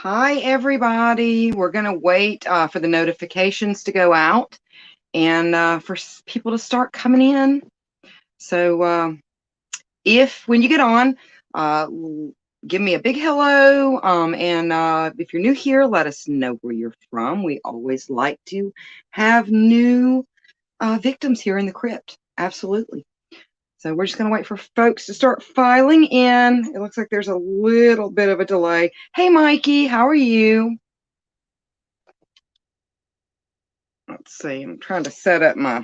Hi, everybody. We're going to wait for the notifications to go out and for people to start coming in. So when you get on, uh, give me a big hello. And if you're new here, let us know where you're from. We always like to have new victims here in the crypt. Absolutely. So we're just going to wait for folks to start filing in. It looks like there's a little bit of a delay. Hey, Mikey, how are you? Let's see. I'm trying to set up my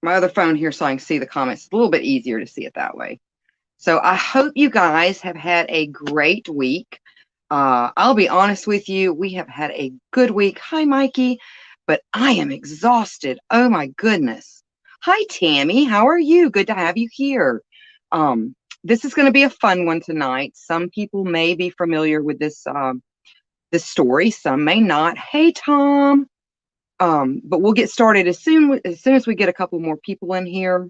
other phone here so I can see the comments. It's a little bit easier to see it that way. So I hope you guys have had a great week. I'll be honest with you. We have had a good week. Hi, Mikey. But I am exhausted. Oh, my goodness. Hi, Tammy. How are you? Good to have you here. This is going to be a fun one tonight. Some people may be familiar with this story. Some may not. Hey, Tom. But we'll get started as soon as we get a couple more people in here.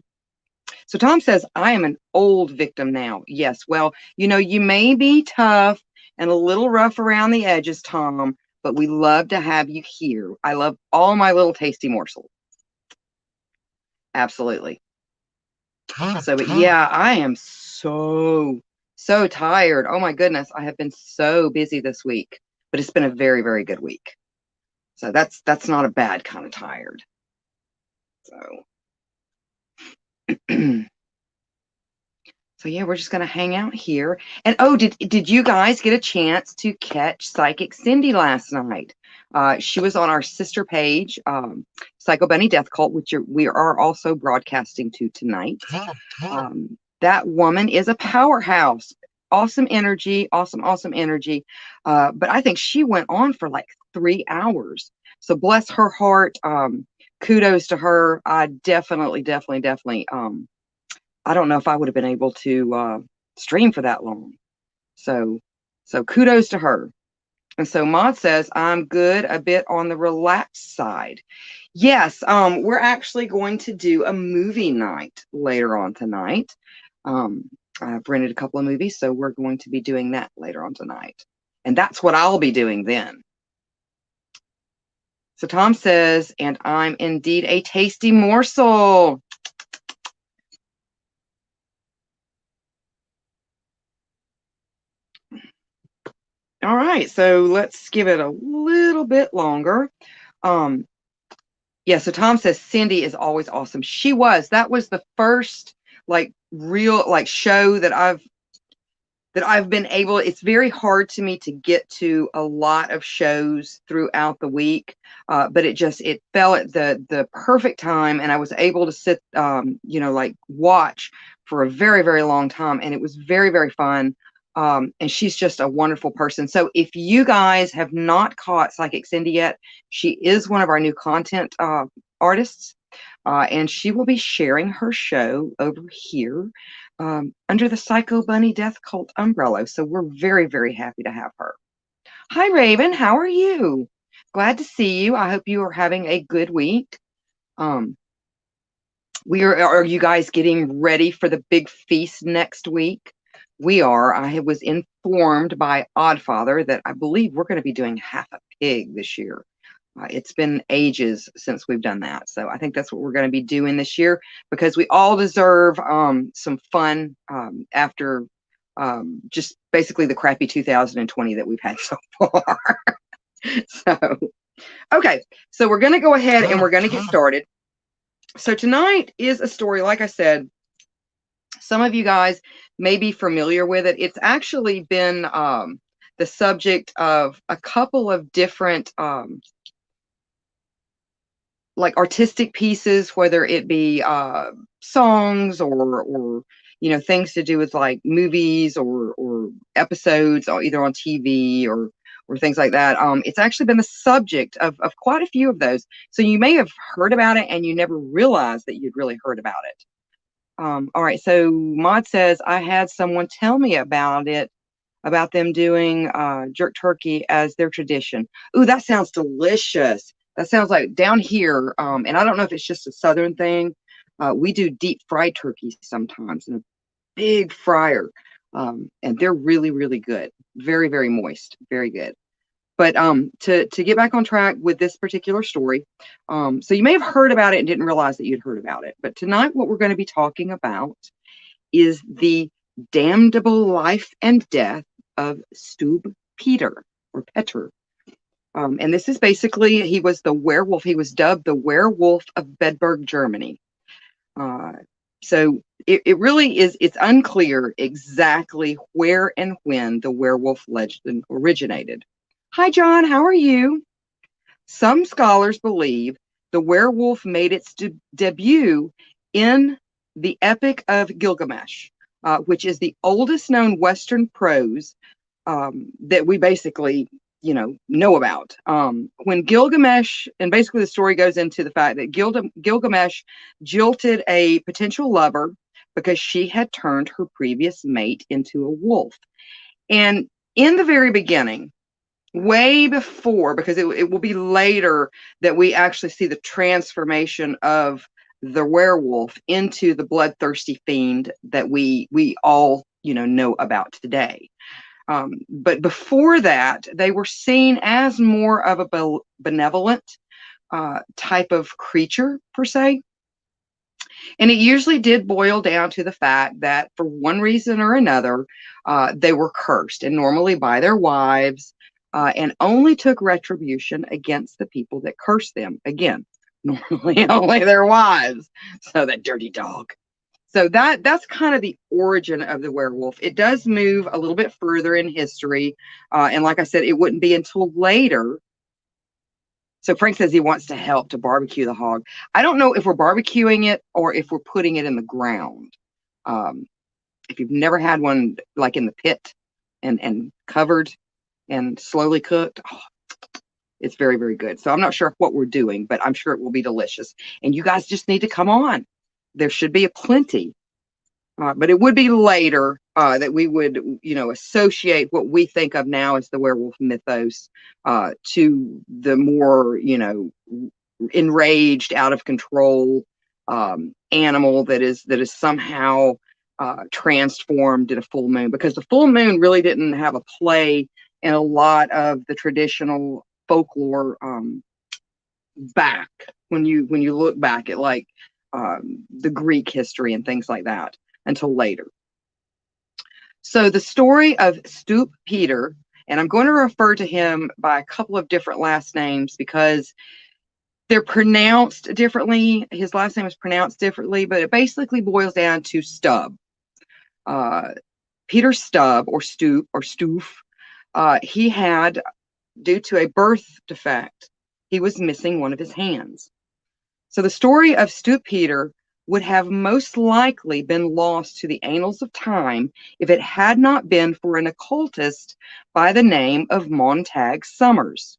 So Tom says, I am an old victim now. Yes, well, you may be tough and a little rough around the edges, Tom, but we love to have you here. I love all my little tasty morsels. Absolutely. So, but yeah, I am so tired. Oh my goodness, I have been so busy this week, but it's been a very, very good week. So that's not a bad kind of tired. So So yeah, we're just gonna hang out here. And oh, did you guys get a chance to catch Psychic Cindy last night? She was on our sister page, Psycho Bunny Death Cult, which we are also broadcasting to tonight. That woman is a powerhouse. Awesome energy, awesome energy. But I think she went on for like 3 hours. So bless her heart. Kudos to her. I definitely I don't know if I would have been able to stream for that long. So kudos to her. And so Maud says, I'm good, a bit on the relaxed side. Yes, we're actually going to do a movie night later on tonight. I've rented a couple of movies, so we're going to be doing that later on tonight. And that's what I'll be doing then. So Tom says, and I'm indeed a tasty morsel. All right, so let's give it a little bit longer. Yeah, so Tom says Cindy is always awesome. She was. That was the first real show that I've been able. It's very hard to me to get to a lot of shows throughout the week, but it fell at the perfect time, and I was able to sit, watch for a very, very long time, and it was very, very fun. And she's just a wonderful person. So if you guys have not caught Psychic Cindy yet, she is one of our new content artists, and she will be sharing her show over here under the Psycho Bunny Death Cult umbrella. So we're very, very happy to have her. Hi, Raven. How are you? Glad to see you. I hope you are having a good week. Are you guys getting ready for the big feast next week? We are. I was informed by Oddfather that I believe we're going to be doing half a pig this year. It's been ages since we've done that. So I think that's what we're going to be doing this year because we all deserve some fun after just basically the crappy 2020 that we've had so far. So, okay. So we're going to go ahead and we're going to get started. So tonight is a story, like I said, some of you guys may be familiar with it. It's actually been the subject of a couple of different artistic pieces, whether it be songs or things to do with like movies or episodes or either on TV or things like that. It's actually been the subject of quite a few of those. So you may have heard about it and you never realized that you'd really heard about it. All right, so Maud says, I had someone tell me about it, about them doing jerk turkey as their tradition. Ooh, that sounds delicious. That sounds like down here, and I don't know if it's just a Southern thing, we do deep fried turkeys sometimes in a big fryer. And they're really, really good. Very, very moist. Very good. But to get back on track with this particular story, so you may have heard about it and didn't realize that you'd heard about it. But tonight, what we're going to be talking about is the damnable life and death of Stub Peter or Petter. And this is basically, he was the werewolf. He was dubbed the Werewolf of Bedburg, Germany. So it really is, it's unclear exactly where and when the werewolf legend originated. Hi, John, how are you? Some scholars believe the werewolf made its debut in the Epic of Gilgamesh, which is the oldest known Western prose that we basically, know about. When Gilgamesh, and basically the story goes into the fact that Gilgamesh jilted a potential lover because she had turned her previous mate into a wolf. And in the very beginning, way before, because it will be later that we actually see the transformation of the werewolf into the bloodthirsty fiend that we all know about today. But before that, they were seen as more of a benevolent type of creature, per se. And it usually did boil down to the fact that for one reason or another, they were cursed, and normally by their wives, and only took retribution against the people that cursed them. Again, normally only their wives. So that dirty dog. So that's kind of the origin of the werewolf. It does move a little bit further in history. And like I said, it wouldn't be until later. So Frank says he wants to help to barbecue the hog. I don't know if we're barbecuing it or if we're putting it in the ground. If you've never had one like in the pit and covered and slowly cooked, it's very, very good. So I'm not sure what we're doing, but I'm sure it will be delicious. And you guys just need to come on. There should be a plenty. But it would be later that we would, associate what we think of now as the werewolf mythos to the more, enraged, out of control animal that is somehow transformed in a full moon. Because the full moon really didn't have a play in a lot of the traditional folklore back when you look back at like the Greek history and things like that until later. So the story of Stub Peter, and I'm going to refer to him by a couple of different last names because they're pronounced differently. His last name is pronounced differently, but it basically boils down to Stub. Peter Stub or Stoof, he had, due to a birth defect, he was missing one of his hands. So the story of Stub Peter would have most likely been lost to the annals of time if it had not been for an occultist by the name of Montag Summers,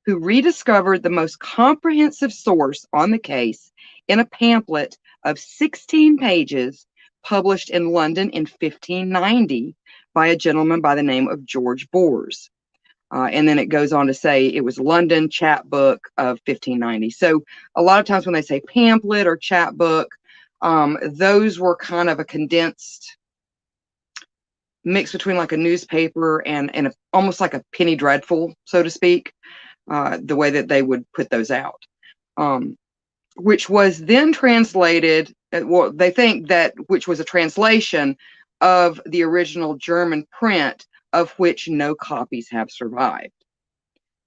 who rediscovered the most comprehensive source on the case in a pamphlet of 16 pages published in London in 1590 by a gentleman by the name of George Bors. And then it goes on to say it was London chapbook of 1590. So a lot of times when they say pamphlet or chapbook, those were kind of a condensed mix between like a newspaper and almost like a penny dreadful, so to speak, the way that they would put those out, which was then translated. Well, they think that which was a translation of the original German print, of which no copies have survived.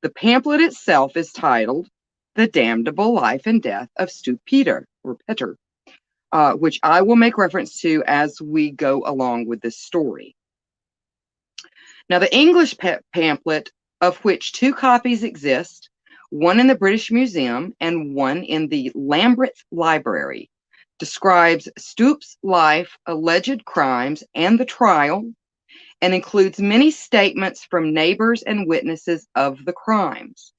The pamphlet itself is titled The Damnable Life and Death of Stub Peter, or Petter, which I will make reference to as we go along with this story. Now, the English pamphlet, of which 2 copies exist, one in the British Museum and one in the Lambeth Library, describes Stub's life, alleged crimes, and the trial, and includes many statements from neighbors and witnesses of the crimes.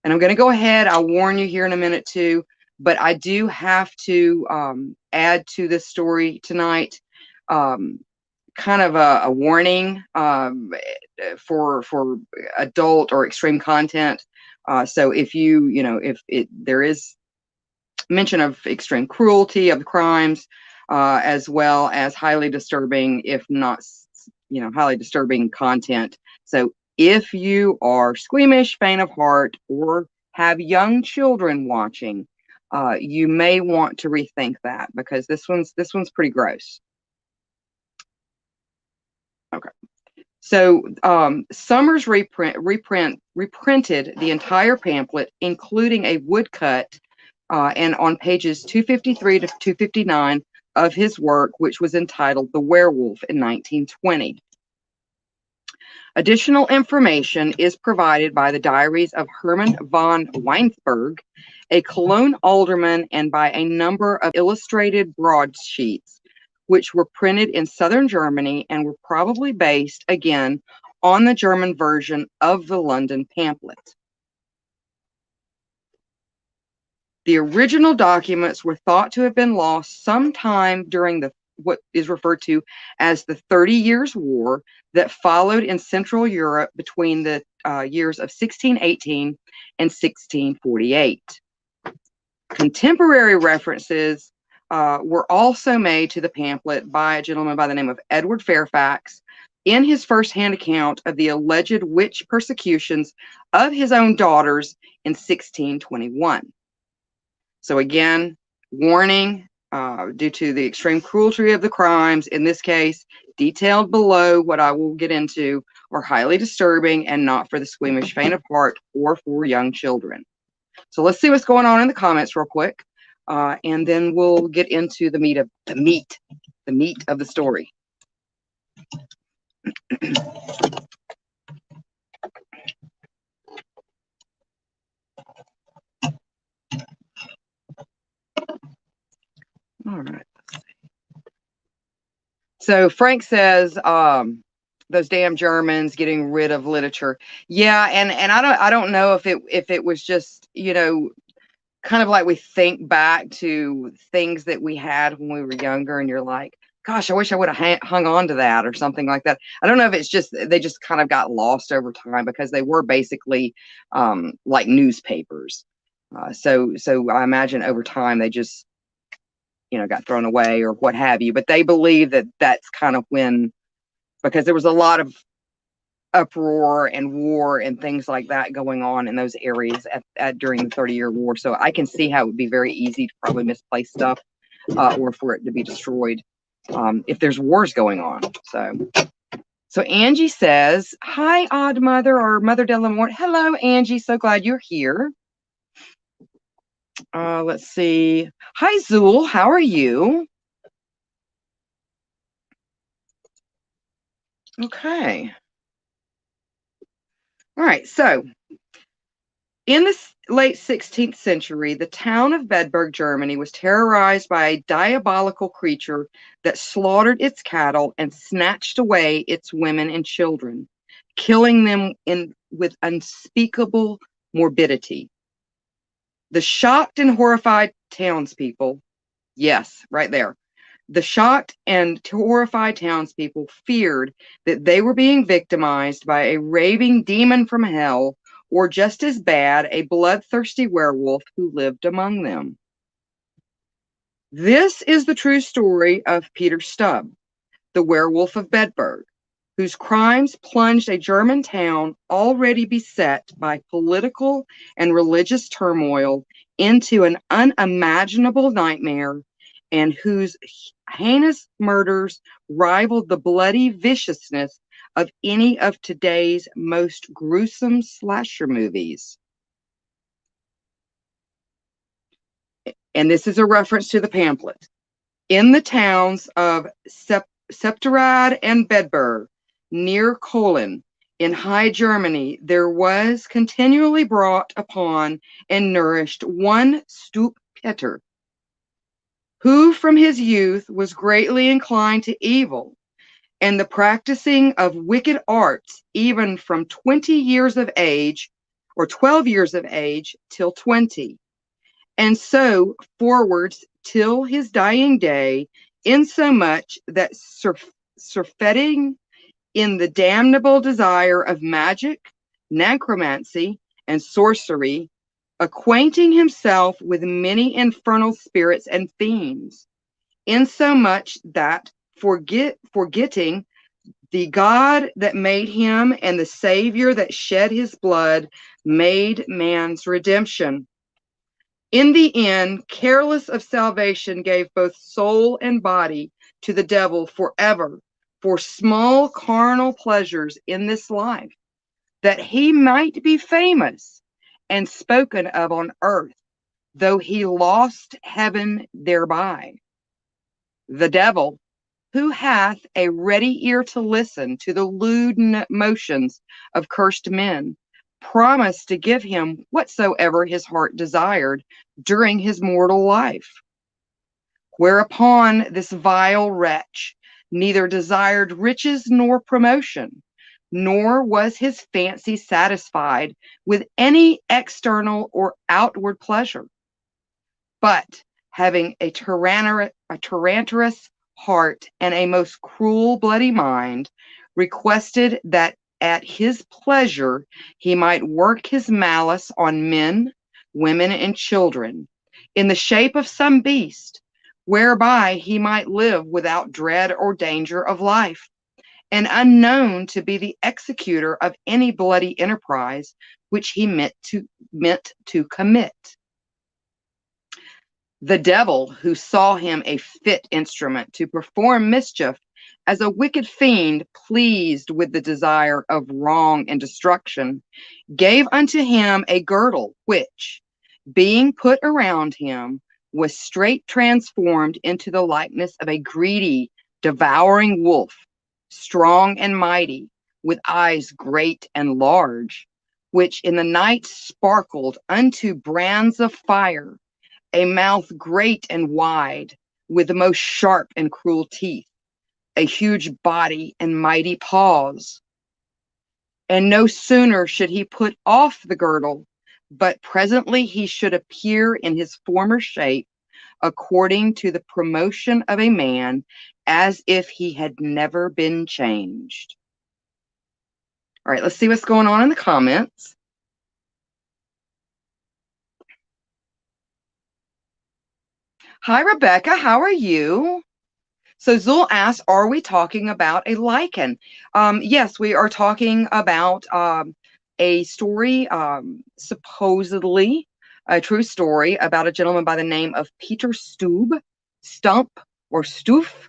And I'm going to go ahead, I'll warn you here in a minute too, but I do have to add to this story tonight kind of a warning for adult or extreme content. So if if there is mention of extreme cruelty of the crimes, as well as highly disturbing, if not highly disturbing content. So if you are squeamish, faint of heart, or have young children watching, you may want to rethink that, because this one's pretty gross. Okay. So Summers reprinted the entire pamphlet, including a woodcut, and on pages 253 to 259 of his work, which was entitled The Werewolf in 1920. Additional information is provided by the diaries of Herman von Weinsberg, a Cologne alderman, and by a number of illustrated broadsheets, which were printed in southern Germany and were probably based, again, on the German version of the London pamphlet. The original documents were thought to have been lost sometime during what is referred to as the 30 Years' War that followed in Central Europe between the years of 1618 and 1648. Contemporary references were also made to the pamphlet by a gentleman by the name of Edward Fairfax in his first-hand account of the alleged witch persecutions of his own daughters in 1621. So again, warning, due to the extreme cruelty of the crimes, in this case, detailed below what I will get into, are highly disturbing and not for the squeamish, faint of heart, or for young children. So let's see what's going on in the comments real quick, and then we'll get into the meat of the story. All right. So Frank says, those damn Germans getting rid of literature. Yeah, and I don't know if it was just, kind of like we think back to things that we had when we were younger, and you're like, gosh, I wish I would have hung on to that or something like that. I don't know if it's just they just kind of got lost over time, because they were basically like newspapers. So I imagine over time they just got thrown away or what have you. But they believe that that's kind of when, because there was a lot of uproar and war and things like that going on in those areas during the 30-Year War. So I can see how it would be very easy to probably misplace stuff, or for it to be destroyed if there's wars going on. So Angie says, hi, Odd Mother, or Mother De La Morte. Hello, Angie. So glad you're here. Let's see. Hi, Zool. How are you? Okay. All right. So in the late 16th century, the town of Bedburg, Germany, was terrorized by a diabolical creature that slaughtered its cattle and snatched away its women and children, killing them with unspeakable morbidity. The shocked and horrified townspeople, yes, right there. The shocked and horrified townspeople feared that they were being victimized by a raving demon from hell, or just as bad, a bloodthirsty werewolf who lived among them. This is the true story of Peter Stubb, the Werewolf of Bedburg, whose crimes plunged a German town already beset by political and religious turmoil into an unimaginable nightmare, and whose heinous murders rivaled the bloody viciousness of any of today's most gruesome slasher movies. And this is a reference to the pamphlet. In the towns of Septerad and Bedburg, near Cologne, in High Germany, there was continually brought upon and nourished one Stoop Peter, who from his youth was greatly inclined to evil and the practicing of wicked arts, even from 20 years of age, or 12 years of age, till 20, and so forwards till his dying day, insomuch that surfeiting in the damnable desire of magic, necromancy, and sorcery, acquainting himself with many infernal spirits and fiends, insomuch that forgetting The God that made him and the Savior that shed his blood made man's redemption. In the end, careless of salvation, gave both soul and body to the devil forever for small carnal pleasures in this life, that he might be famous and spoken of on earth, though he lost heaven thereby. The devil, who hath a ready ear to listen to the lewd motions of cursed men, promised to give him whatsoever his heart desired during his mortal life. Whereupon this vile wretch neither desired riches nor promotion, nor was his fancy satisfied with any external or outward pleasure, but having a tyrannous heart and a most cruel, bloody mind, requested that at his pleasure he might work his malice on men, women, and children, in the shape of some beast, whereby he might live without dread or danger of life, and unknown to be the executor of any bloody enterprise which he meant to commit. The devil, who saw him a fit instrument to perform mischief, as a wicked fiend pleased with the desire of wrong and destruction, gave unto him a girdle, which, being put around him, was straight transformed into the likeness of a greedy, devouring wolf, strong and mighty, with eyes great and large, which in the night sparkled unto brands of fire, a mouth great and wide, with the most sharp and cruel teeth, a huge body and mighty paws. And no sooner should he put off the girdle, but presently he should appear in his former shape, according to the promotion of a man, as if he had never been changed. All right, let's see what's going on in the comments. Hi, Rebecca. How are you? So Zul asks, are we talking about a lichen? Yes, we are talking about a story, supposedly a true story about a gentleman by the name of Peter Stump, or Stoof,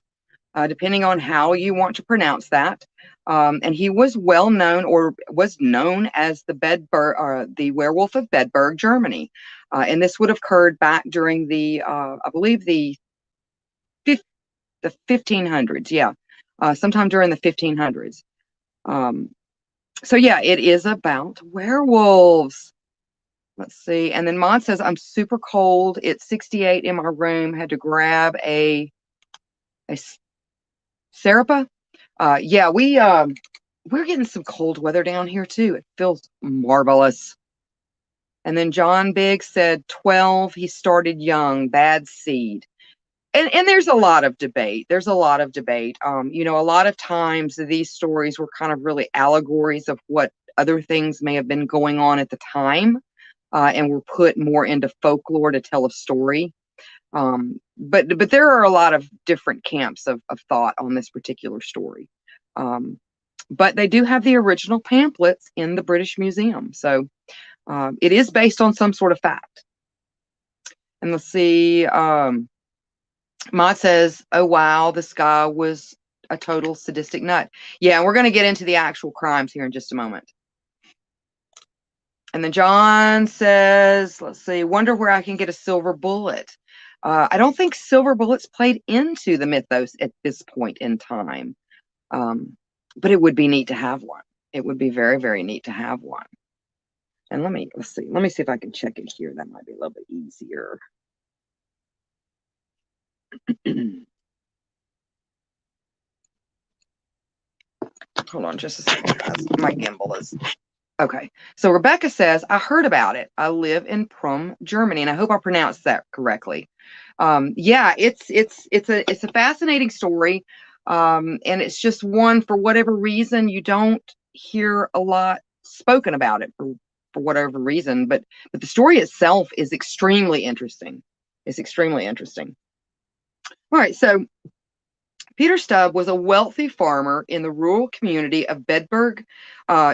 depending on how you want to pronounce that. And he was well known, or was known as the Werewolf of Bedburg, Germany. And this would have occurred back during the, I believe, the 1500s. Yeah, sometime during the 1500s. So yeah, it is about werewolves. Let's see. And then Maud says, I'm super cold. It's 68 in my room. Had to grab a Serapa. Yeah, we're getting some cold weather down here too. It feels marvelous. And then John Biggs said 12. He started young, bad seed. And there's a lot of debate. There's a lot of debate. You know, a lot of times these stories were kind of really allegories of what other things may have been going on at the time, and were put more into folklore to tell a story. But there are a lot of different camps of thought on this particular story. But they do have the original pamphlets in the British Museum. So it is based on some sort of fact. And let's see. Maud says, oh, wow, this guy was a total sadistic nut. Yeah, we're going to get into the actual crimes here in just a moment. And then John says, let's see, wonder where I can get a silver bullet. I don't think silver bullets played into the mythos at this point in time. But it would be neat to have one. It would be very, very neat to have one. And let's see. Let me see if I can check it here. That might be a little bit easier. Hold on just a second, guys. My gimbal is okay. So Rebecca says, I heard about it. I live in Prum, Germany, and I hope I pronounced that correctly. Yeah, it's a fascinating story. And it's just one, for whatever reason, you don't hear a lot spoken about it for whatever reason, but the story itself is extremely interesting. It's extremely interesting. All right, so Peter Stubb was a wealthy farmer in the rural community of Bedburg,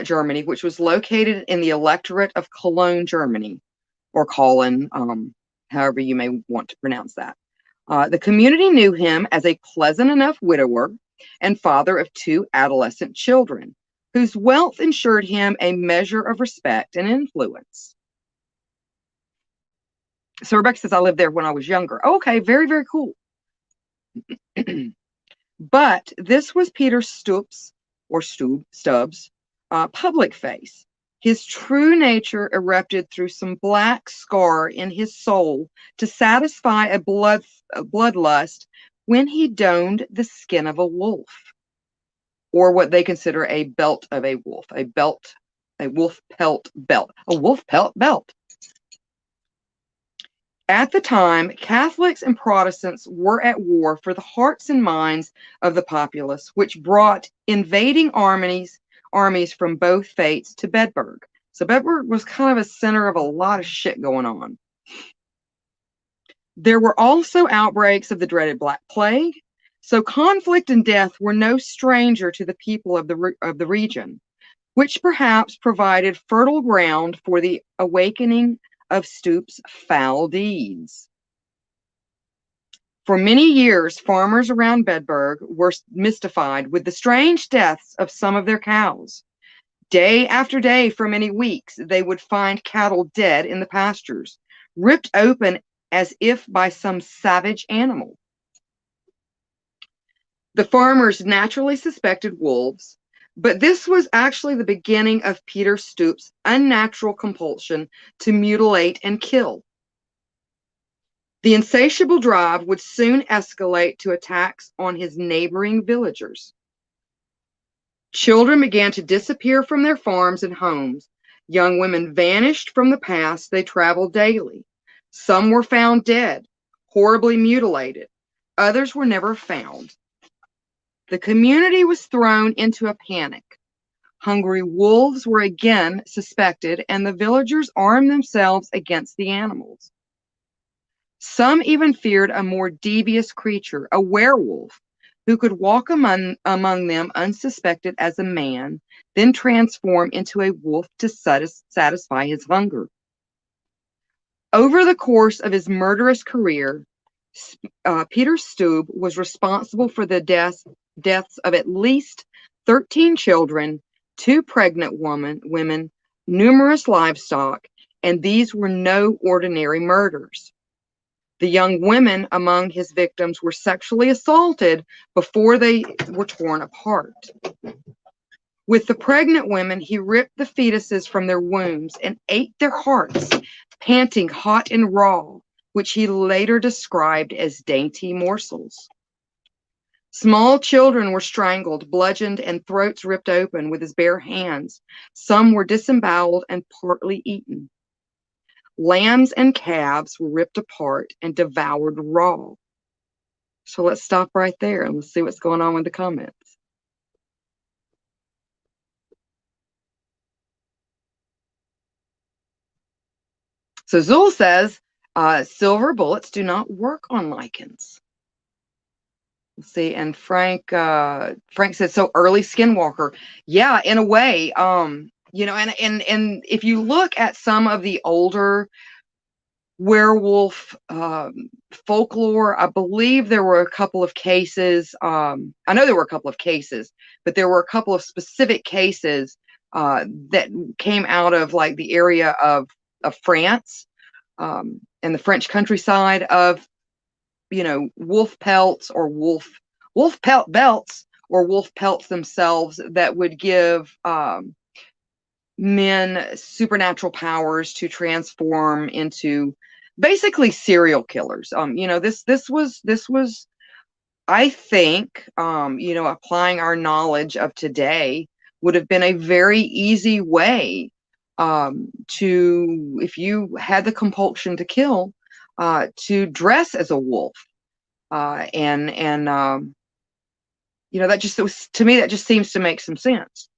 Germany, which was located in the electorate of Cologne, Germany, or Colin, however you may want to pronounce that. The community knew him as a pleasant enough widower and father of two adolescent children, whose wealth ensured him a measure of respect and influence. So Rebecca says, I lived there when I was younger. Okay, very, very cool. But this was Peter Stubbs, or Stubbs, public face. His true nature erupted through some black scar in his soul to satisfy a bloodlust when he donned the skin of a wolf, or what they consider a belt of a wolf, a wolf pelt belt, a wolf pelt belt. At the time, Catholics and Protestants were at war for the hearts and minds of the populace, which brought invading armies from both faiths to Bedburg. So Bedburg was kind of a center of a lot of shit going on. There were also outbreaks of the dreaded Black Plague, so conflict and death were no stranger to the people of the region, which perhaps provided fertile ground for the awakening of Stubbs' foul deeds. For many years, farmers around Bedburg were mystified with the strange deaths of some of their cows. Day after day, for many weeks, they would find cattle dead in the pastures, ripped open as if by some savage animal. The farmers naturally suspected wolves, but this was actually the beginning of Peter Stubbs' unnatural compulsion to mutilate and kill. The insatiable drive would soon escalate to attacks on his neighboring villagers. Children began to disappear from their farms and homes. Young women vanished from the paths they traveled daily. Some were found dead, horribly mutilated. Others were never found. The community was thrown into a panic. Hungry wolves were again suspected, and the villagers armed themselves against the animals. Some even feared a more devious creature, a werewolf, who could walk among them unsuspected as a man, then transform into a wolf to satisfy his hunger. Over the course of his murderous career, Peter Stubb was responsible for the deaths of at least 13 children, 2 pregnant women, numerous livestock, and these were no ordinary murders. The young women among his victims were sexually assaulted before they were torn apart. With the pregnant women, he ripped the fetuses from their wombs and ate their hearts, panting hot and raw, which he later described as dainty morsels. Small children were strangled, bludgeoned, and throats ripped open with his bare hands. Some were disemboweled and partly eaten. Lambs and calves were ripped apart and devoured raw. So let's stop right there and let's see what's going on with the comments. So Zul says, silver bullets do not work on lichens. Let's see, and Frank said, so early skinwalker. Yeah, in a way, you know, and if you look at some of the older werewolf folklore, I believe there were a couple of cases. I know there were a couple of cases, but there were a couple of specific cases that came out of like the area of France and the French countryside of, you know, wolf pelts or wolf pelt belts or wolf pelts themselves that would give men supernatural powers to transform into basically serial killers. You know, this was, I think, you know, applying our knowledge of today would have been a very easy way to, if you had the compulsion to kill, to dress as a wolf. And you know, that just, to me, that just seems to make some sense.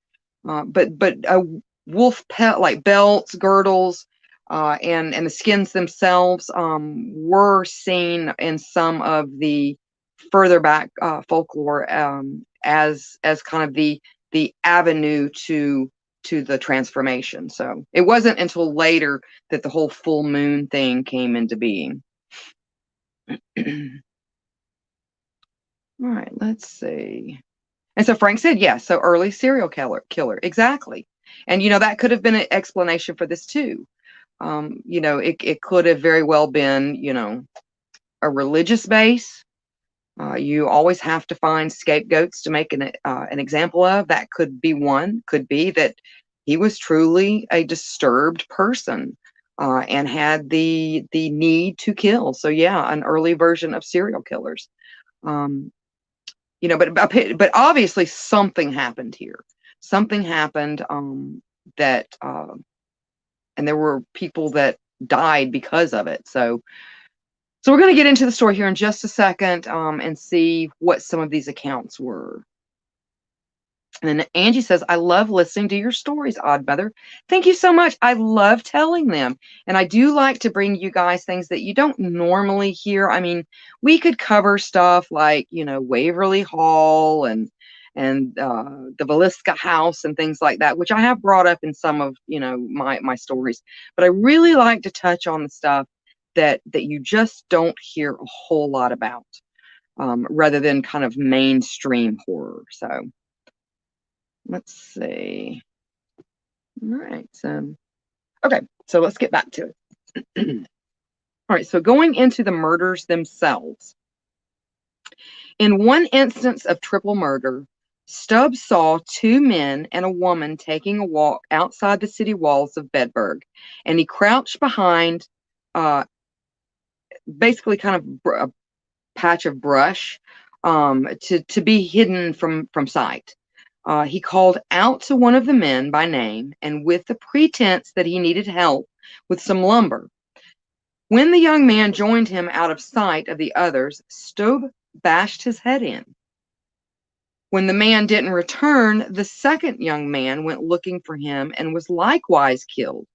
But a wolf pelt, like belts, girdles, and the skins themselves were seen in some of the further back folklore as kind of the avenue to the transformation. So it wasn't until later that the whole full moon thing came into being. All right, let's see. And so Frank said, yes, so early serial killer, exactly. And, that could have been an explanation for this too. It could have very well been, a religious base. You always have to find scapegoats to make an example of. That could be one. Could be that he was truly a disturbed person and had the need to kill. So yeah, an early version of serial killers. But obviously something happened here. Something happened that, and there were people that died because of it. So we're going to get into the story here in just a second and see what some of these accounts were. And then Angie says, I love listening to your stories, Odd Mother. Thank you so much. I love telling them. And I do like to bring you guys things that you don't normally hear. I mean, we could cover stuff like, Waverly Hall and the Velisca House and things like that, which I have brought up in some of, my stories. But I really like to touch on the stuff that you just don't hear a whole lot about, rather than kind of mainstream horror. So let's see. All right. Okay, so let's get back to it. All right, so going into the murders themselves. In one instance of triple murder, Stubbs saw two men and a woman taking a walk outside the city walls of Bedburg, and he crouched behind basically kind of a patch of brush to be hidden from sight. He called out to one of the men by name and with the pretense that he needed help with some lumber. When the young man joined him out of sight of the others, Stubb bashed his head in. When the man didn't return, the second young man went looking for him and was likewise killed.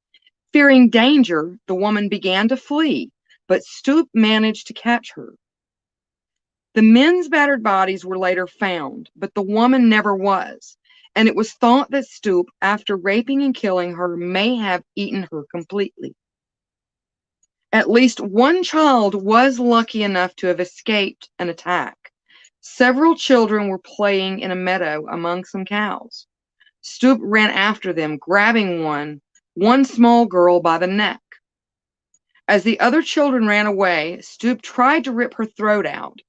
Fearing danger, the woman began to flee, but Stubb managed to catch her. The men's battered bodies were later found, but the woman never was, and it was thought that Stubb, after raping and killing her, may have eaten her completely. At least one child was lucky enough to have escaped an attack. Several children were playing in a meadow among some cows. Stubb ran after them, grabbing one small girl by the neck. As the other children ran away, Stubb tried to rip her throat out,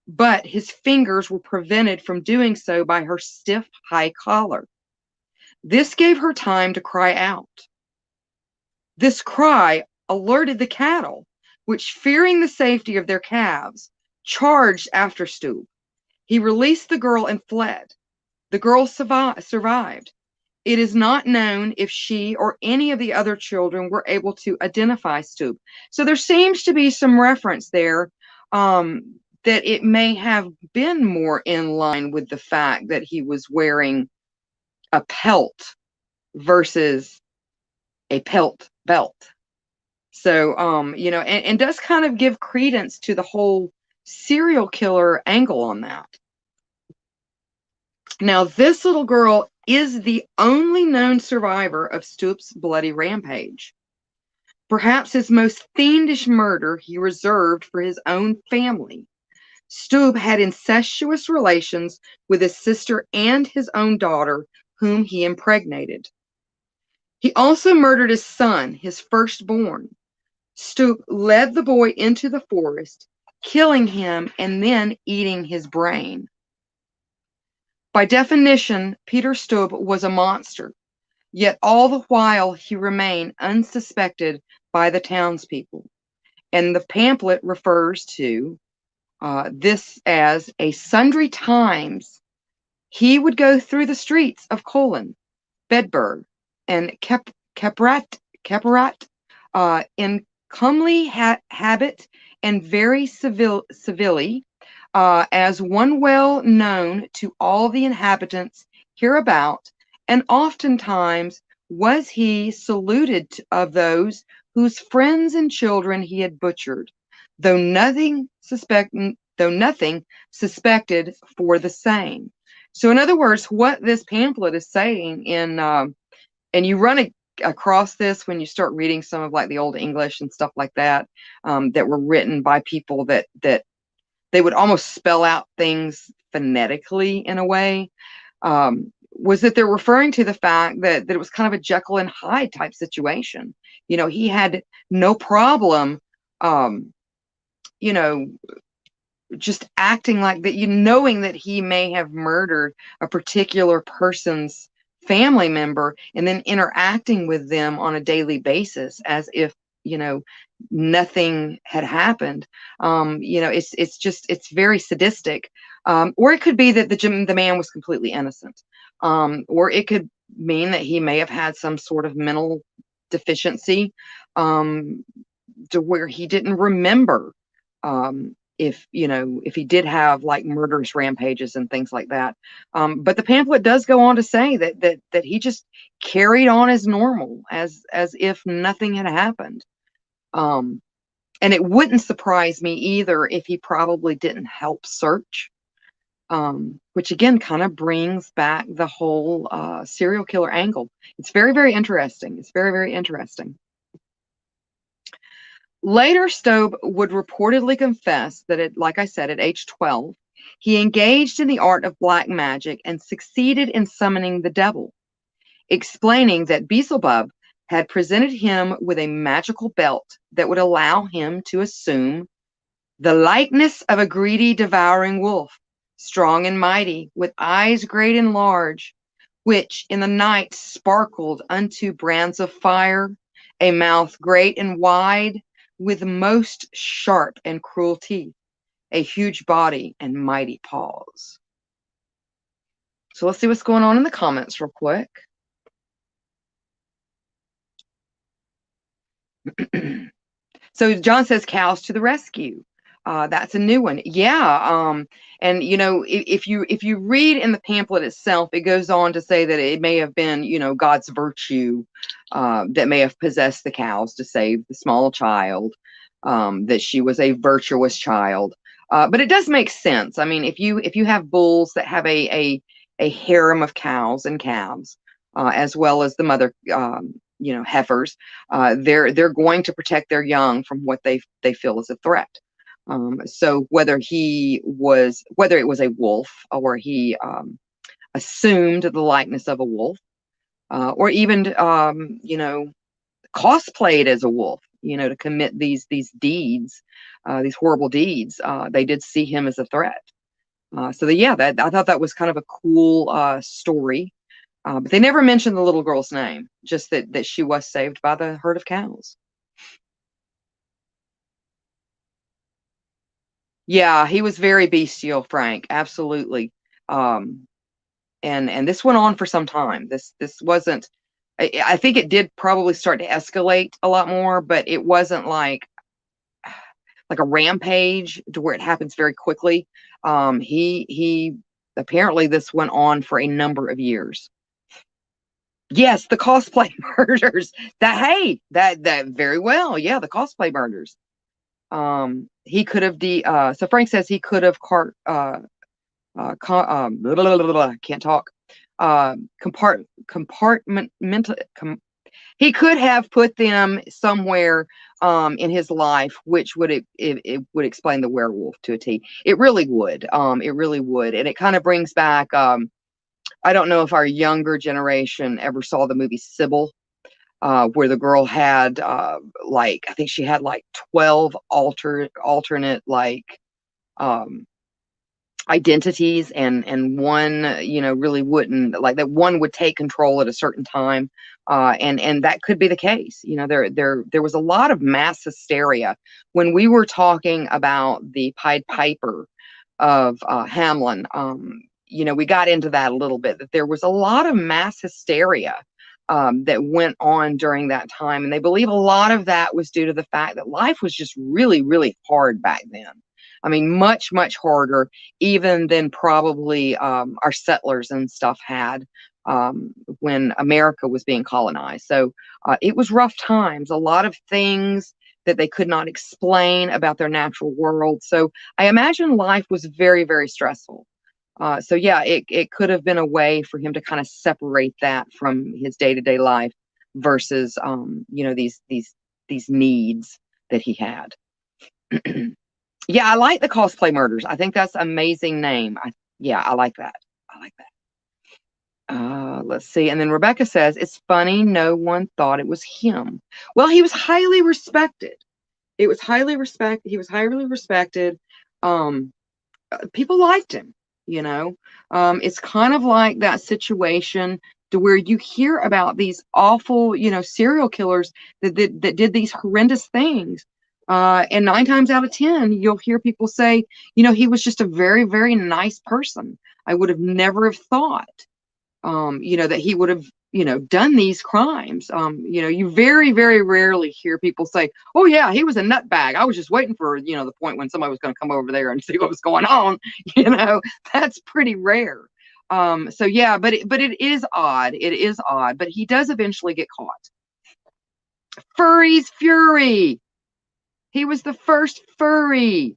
but his fingers were prevented from doing so by her stiff high collar. This gave her time to cry out. This cry alerted the cattle, which, fearing the safety of their calves, charged after Stubb. He released the girl and fled. The girl survived. It is not known if she or any of the other children were able to identify Stubb. So there seems to be some reference there that it may have been more in line with the fact that he was wearing a pelt versus a pelt belt. So, and does kind of give credence to the whole serial killer angle on that. Now, this little girl is the only known survivor of Stubb's bloody rampage. Perhaps his most fiendish murder he reserved for his own family. Stubb had incestuous relations with his sister and his own daughter, whom he impregnated. He also murdered his son, his firstborn. Stubb led the boy into the forest, killing him and then eating his brain. By definition, Peter Stubb was a monster, yet all the while he remained unsuspected by the townspeople. And the pamphlet refers to this as a sundry times he would go through the streets of Colon, Bedburg, and Caparat in comely habit and very civilly, as one well known to all the inhabitants hereabout, and oftentimes was he saluted of those whose friends and children he had butchered, though nothing suspecting though nothing suspected for the same. So in other words, what this pamphlet is saying and you run across this when you start reading some of like the old English and stuff like that, that were written by people that they would almost spell out things phonetically in a way, was that they're referring to the fact that it was kind of a Jekyll and Hyde type situation. He had no problem, um, you know, just acting like that, knowing that he may have murdered a particular person's family member and then interacting with them on a daily basis as if, nothing had happened. It's very sadistic. Or it could be that the man was completely innocent. Or it could mean that he may have had some sort of mental deficiency, to where he didn't remember, if he did have like murderous rampages and things like that. But the pamphlet does go on to say that he just carried on as normal, as if nothing had happened. And it wouldn't surprise me either if he probably didn't help search, which again kind of brings back the whole serial killer angle. It's very, very interesting. It's very, very interesting. Later, Stobe would reportedly confess that, like I said, at age 12, he engaged in the art of black magic and succeeded in summoning the devil, explaining that Beelzebub had presented him with a magical belt that would allow him to assume the likeness of a greedy, devouring wolf, strong and mighty, with eyes great and large, which in the night sparkled unto brands of fire, a mouth great and wide, with most sharp and cruel teeth, a huge body and mighty paws. So let's see what's going on in the comments real quick. So John says, cows to the rescue. That's a new one. Yeah. And if you read in the pamphlet itself, it goes on to say that it may have been, God's virtue that may have possessed the cows to save the small child, that she was a virtuous child. But it does make sense. I mean, if you have bulls that have a harem of cows and calves, as well as the mother, heifers, they're going to protect their young from what they feel is a threat. So whether it was a wolf, or he assumed the likeness of a wolf, or even cosplayed as a wolf, to commit these deeds, these horrible deeds, they did see him as a threat. I thought that was kind of a cool story. But they never mentioned the little girl's name, just that she was saved by the herd of cows. Yeah, he was very bestial, Frank. Absolutely. And this went on for some time. This wasn't. I think it did probably start to escalate a lot more, but it wasn't like a rampage to where it happens very quickly. He apparently this went on for a number of years. Yes, the cosplay murders. That very well. Yeah, the cosplay murders. He could have so Frank says he could have can't talk. He could have put them somewhere in his life, which it would explain the werewolf to a T. It really would. It really would, and it kind of brings back. I don't know if our younger generation ever saw the movie Sybil, where the girl had I think she had 12 alternate identities, and one really wouldn't, that one would take control at a certain time, and that could be the case. There was a lot of mass hysteria when we were talking about the Pied Piper of Hamelin. We got into that a little bit, that there was a lot of mass hysteria that went on during that time. And they believe a lot of that was due to the fact that life was just really, really hard back then. I mean, much, much harder even than probably our settlers and stuff had when America was being colonized. So it was rough times. A lot of things that they could not explain about their natural world. So I imagine life was very, very stressful. So yeah, it could have been a way for him to kind of separate that from his day-to-day life versus these needs that he had. Yeah, I like the cosplay murders. I think that's an amazing name. Yeah, I like that. I like that. Let's see. And then Rebecca says, it's funny, no one thought it was him. Well, he was highly respected. He was highly respected. Um, People liked him, you know. It's kind of like that situation to where you hear about these awful, serial killers that did these horrendous things. And 9 times out of 10, you'll hear people say, he was just a very, very nice person. I would have never have thought that he would have, done these crimes. You very, very rarely hear people say, oh, yeah, he was a nutbag. I was just waiting for, the point when somebody was going to come over there and see what was going on. That's pretty rare. So, yeah, but it is odd. It is odd. But he does eventually get caught. Furry's Fury. He was the first furry.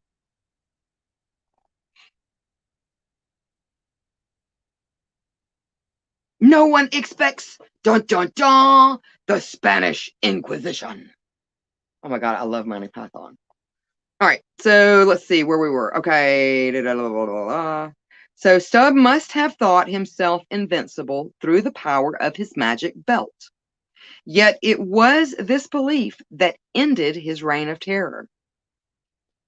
No one expects, dun dun dun, the Spanish Inquisition. Oh my God, I love Monty Python. All right, so let's see where we were. Okay. So Stubb must have thought himself invincible through the power of his magic belt. Yet it was this belief that ended his reign of terror.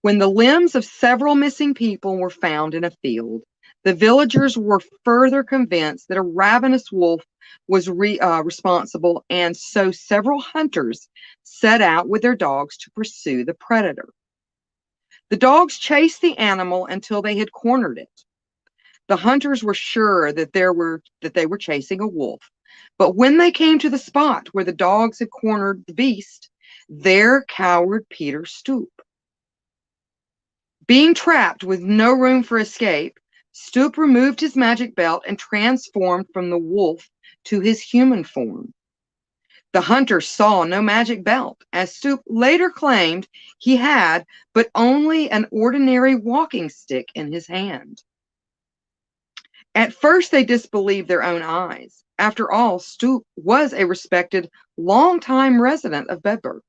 When the limbs of several missing people were found in a field, the villagers were further convinced that a ravenous wolf was responsible, and so several hunters set out with their dogs to pursue the predator. The dogs chased the animal until they had cornered it. The hunters were sure that they were chasing a wolf, but when they came to the spot where the dogs had cornered the beast, there cowered Peter Stoop. Being trapped with no room for escape, Stoop removed his magic belt and transformed from the wolf to his human form. The hunter saw no magic belt, as Stoop later claimed he had, but only an ordinary walking stick in his hand. At first, they disbelieved their own eyes. After all, Stoop was a respected, long-time resident of Bedburg.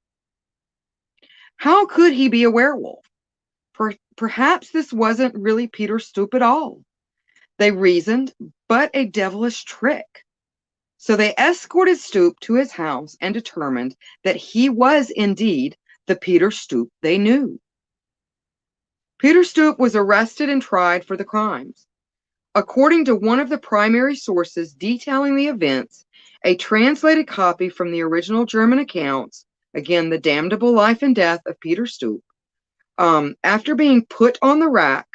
How could he be a werewolf? Perhaps this wasn't really Peter Stoop at all. They reasoned, but a devilish trick. So they escorted Stoop to his house and determined that he was indeed the Peter Stoop they knew. Peter Stoop was arrested and tried for the crimes. According to one of the primary sources detailing the events, a translated copy from the original German accounts, again, the damnable life and death of Peter Stoop, after being put on the rack,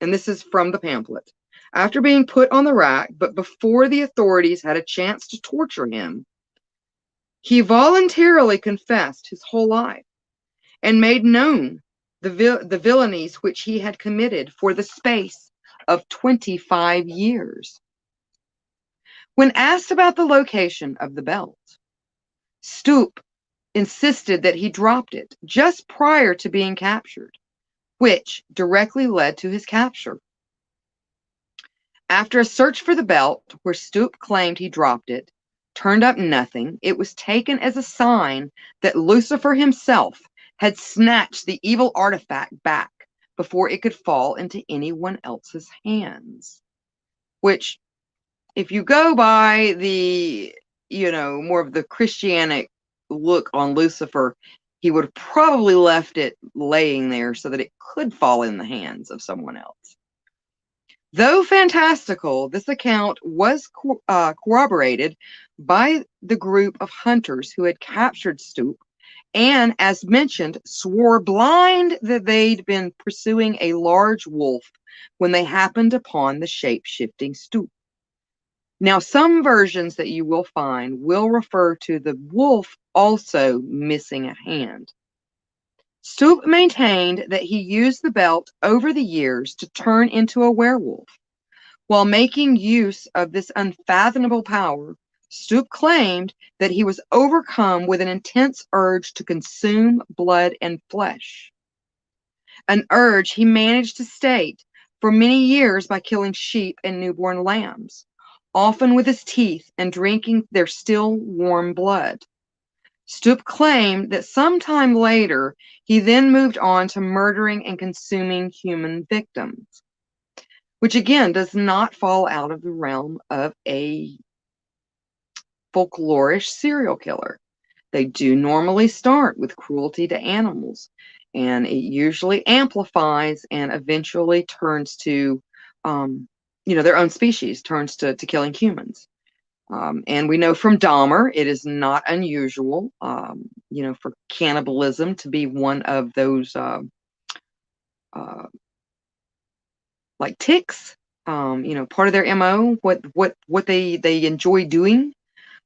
and this is from the pamphlet, after being put on the rack, but before the authorities had a chance to torture him, he voluntarily confessed his whole life and made known the villainies which he had committed for the space of 25 years. When asked about the location of the belt, Stoop insisted that he dropped it just prior to being captured, which directly led to his capture. After a search for the belt, where Stoop claimed he dropped it, turned up nothing, it was taken as a sign that Lucifer himself had snatched the evil artifact back before it could fall into anyone else's hands. Which, if you go by the, more of the Christianic look on Lucifer, he would have probably left it laying there so that it could fall in the hands of someone else. Though fantastical, this account was corroborated by the group of hunters who had captured Stoop and, as mentioned, swore blind that they'd been pursuing a large wolf when they happened upon the shape-shifting Stoop. Now, some versions that you will find will refer to the wolf also missing a hand. Stoop maintained that he used the belt over the years to turn into a werewolf. While making use of this unfathomable power, Stoop claimed that he was overcome with an intense urge to consume blood and flesh, an urge he managed to state for many years by killing sheep and newborn lambs, often with his teeth, and drinking their still warm blood. Stoop claimed that sometime later he then moved on to murdering and consuming human victims, which again does not fall out of the realm of a folklorish serial killer. They do normally start with cruelty to animals, and it usually amplifies and eventually turns to, their own species, turns to killing humans. And we know from Dahmer, it is not unusual, for cannibalism to be one of those, like ticks, part of their MO, what they enjoy doing.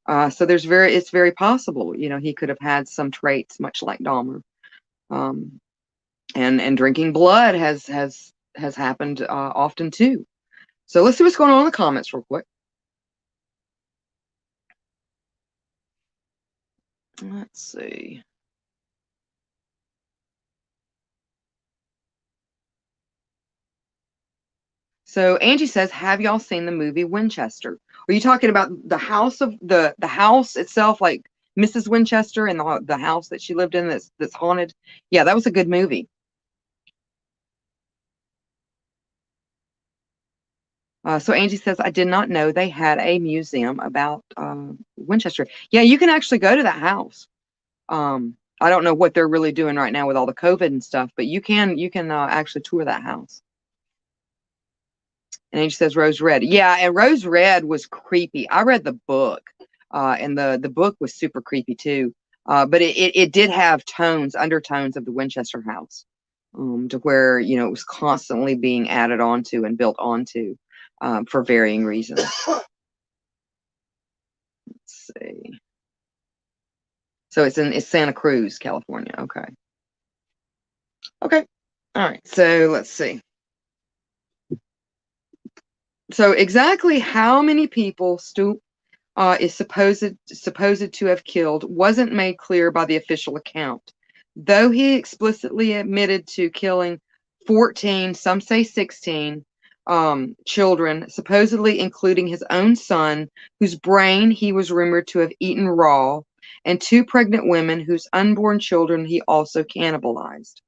So it's very possible, he could have had some traits much like Dahmer. And drinking blood has happened often too. So let's see what's going on in the comments real quick. Let's see. So Angie says, "Have y'all seen the movie Winchester? Are you talking about the house of the house itself, like Mrs. Winchester and the house that she lived in that's haunted?" Yeah, that was a good movie. So Angie says, "I did not know they had a museum about Winchester." Yeah, you can actually go to that house. I don't know what they're really doing right now with all the COVID and stuff, but you can actually tour that house. And Angie says Rose Red. Yeah, and Rose Red was creepy. I read the book, and the book was super creepy too. But it did have undertones of the Winchester house, to where it was constantly being added onto and built onto, for varying reasons. Let's see. So it's Santa Cruz, California. Okay. Okay. All right. So let's see. So exactly how many people Stoop is supposed to have killed wasn't made clear by the official account, though he explicitly admitted to killing 14, some say 16, children, supposedly including his own son, whose brain he was rumored to have eaten raw, and 2 pregnant women whose unborn children he also cannibalized.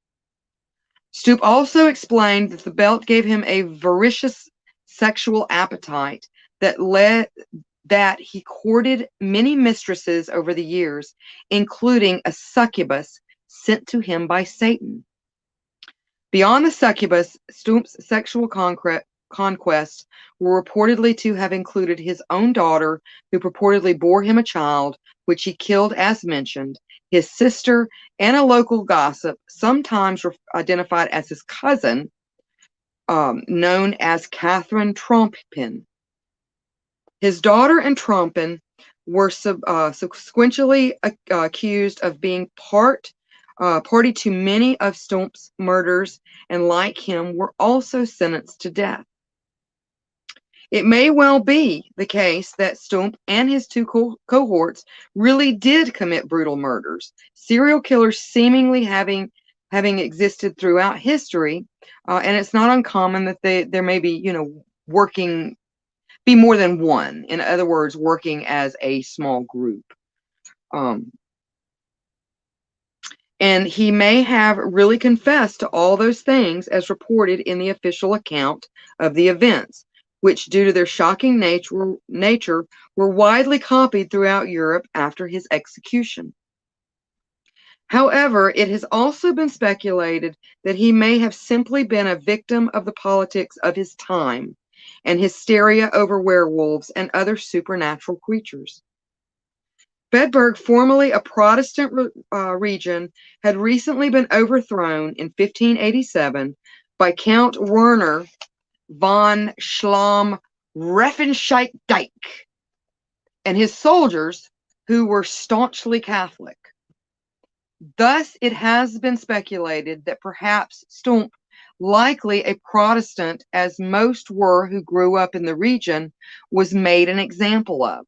Stoop also explained that the belt gave him a voracious sexual appetite that he courted many mistresses over the years, including a succubus sent to him by Satan. Beyond the succubus, Stoop's sexual conquests were reportedly to have included his own daughter, who purportedly bore him a child, which he killed as mentioned, his sister, and a local gossip, sometimes identified as his cousin, known as Catherine Trompin. His daughter and Trompin were subsequently accused of being party to many of Stoop's murders, and like him, were also sentenced to death. It may well be the case that Stoop and his 2 cohorts really did commit brutal murders, serial killers seemingly having existed throughout history, and it's not uncommon that there may be, be more than one. In other words, working as a small group. And he may have really confessed to all those things as reported in the official account of the events, which, due to their shocking nature, were widely copied throughout Europe after his execution. However, it has also been speculated that he may have simply been a victim of the politics of his time and hysteria over werewolves and other supernatural creatures. Bedburg, formerly a Protestant region, had recently been overthrown in 1587 by Count Werner von Schlamm-Reffenscheid-Dyck and his soldiers, who were staunchly Catholic. Thus, it has been speculated that perhaps Stoop, likely a Protestant as most were who grew up in the region, was made an example of.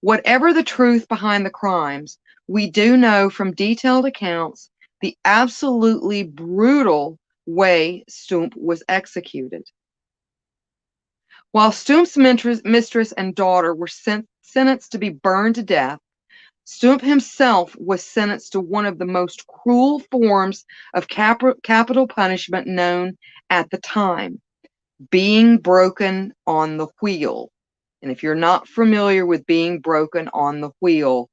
Whatever the truth behind the crimes, we do know from detailed accounts the absolutely brutal way Stump was executed. While Stump's mistress and daughter were sentenced to be burned to death, Stump himself was sentenced to one of the most cruel forms of capital punishment known at the time, being broken on the wheel. And if you're not familiar with being broken on the wheel,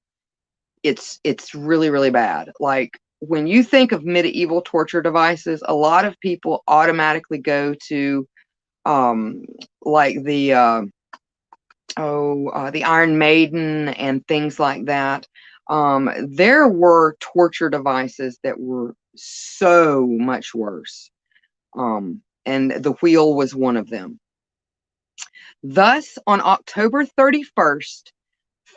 it's really, really bad. Like, when you think of medieval torture devices, a lot of people automatically go to like the Iron Maiden and things like that. There were torture devices that were so much worse. And the wheel was one of them. Thus, on October 31st,